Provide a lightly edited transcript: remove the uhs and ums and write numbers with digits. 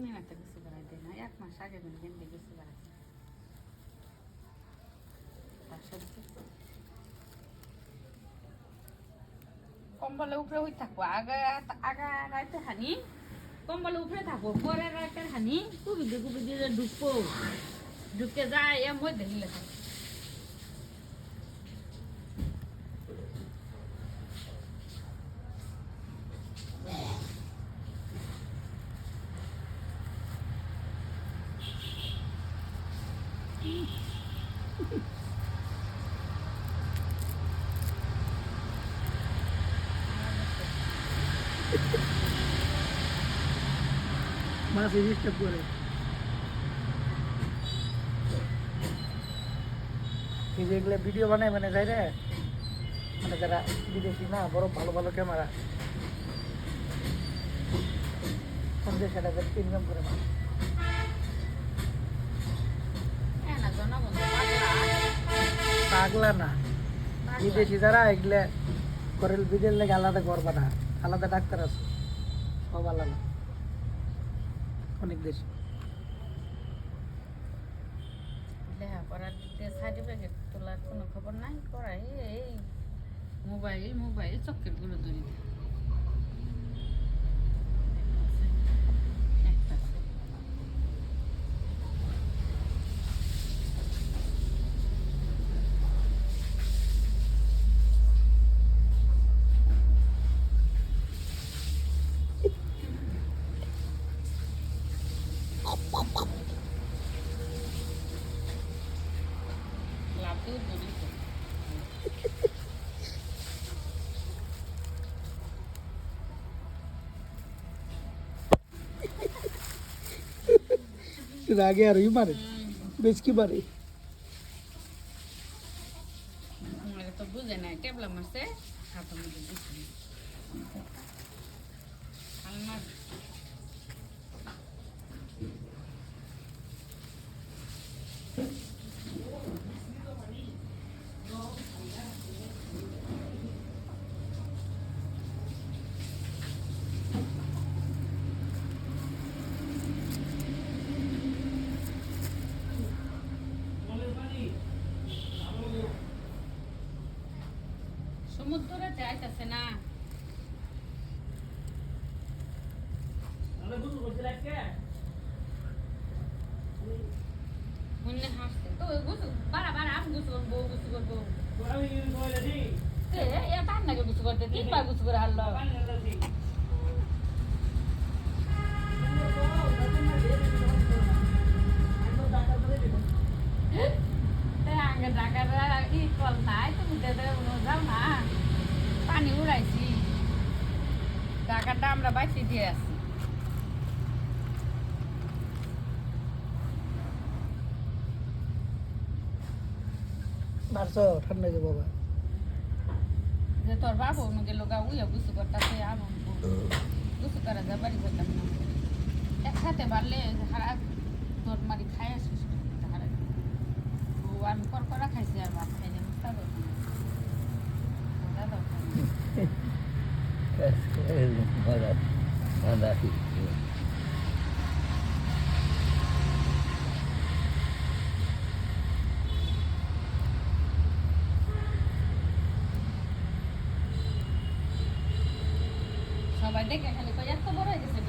মেলাতে কিছু বেড়াইতে না 1 মাস আগে কিন্তু কিছু বেড়াইছে তার সাথে কম্বলের উপরে হই থাকবো আগা আগা রাইতে হানি কম্বলের উপরে থাকবো পরে রাইতে হানি খুবই দিয়ে ঢুকবো ঢুকে যায় এর মধ্যে হিলে থাকবো মাছ ডিস্টার্ব করে এই যেগুলো ভিডিও বানায় মানে যাই রে মানে যারা বিদেশি না বড় ভালো ভালো ক্যামেরা সন্ধ্যে সেটা ইনকাম করে না পাগলা না বিদেশি যারা এগুলো করে বিদের লেগে আলাদা করবা না আলাদা ডাক্তার আছে সব আলাদা অনেক দেশি লেখাপড়ার সার্টিফিকেট তোলার কোনো খবর নাই করাই এই মোবাইল চক্কেরগুলো ধরি রাগে আর মারে বেশ কি মারে তো বুঝে নাই টেবলা মারছে হাতের মধ্যে দিচ্ছি সমুদ্রে যাইতেছে না মনে হাসছে তো গুছু বারা আমি গুছু করবো এ তার নাকি গুছু করতে 3 বার গুছু করে হারলো আগে ঢাকার ই কল নাই তুমি যাও না পানি উড়াইছি ঢাকাটা আমরা বাইসি দিয়ে আছি মারছ ঠান্ডা যে বাবা যে তোর বাবু অনুকে লোকা উইয়া গুছু করতেছে আমার গুছু করা যা বাড়ি করতাম না একসাথে বাড়লে হারা তোর মারি খাই আসিস হারা আমি করা খাইছি আর ভাত খাইলে মুস্তা সবাই দেখে খালি এত বড় হয়ে গেছে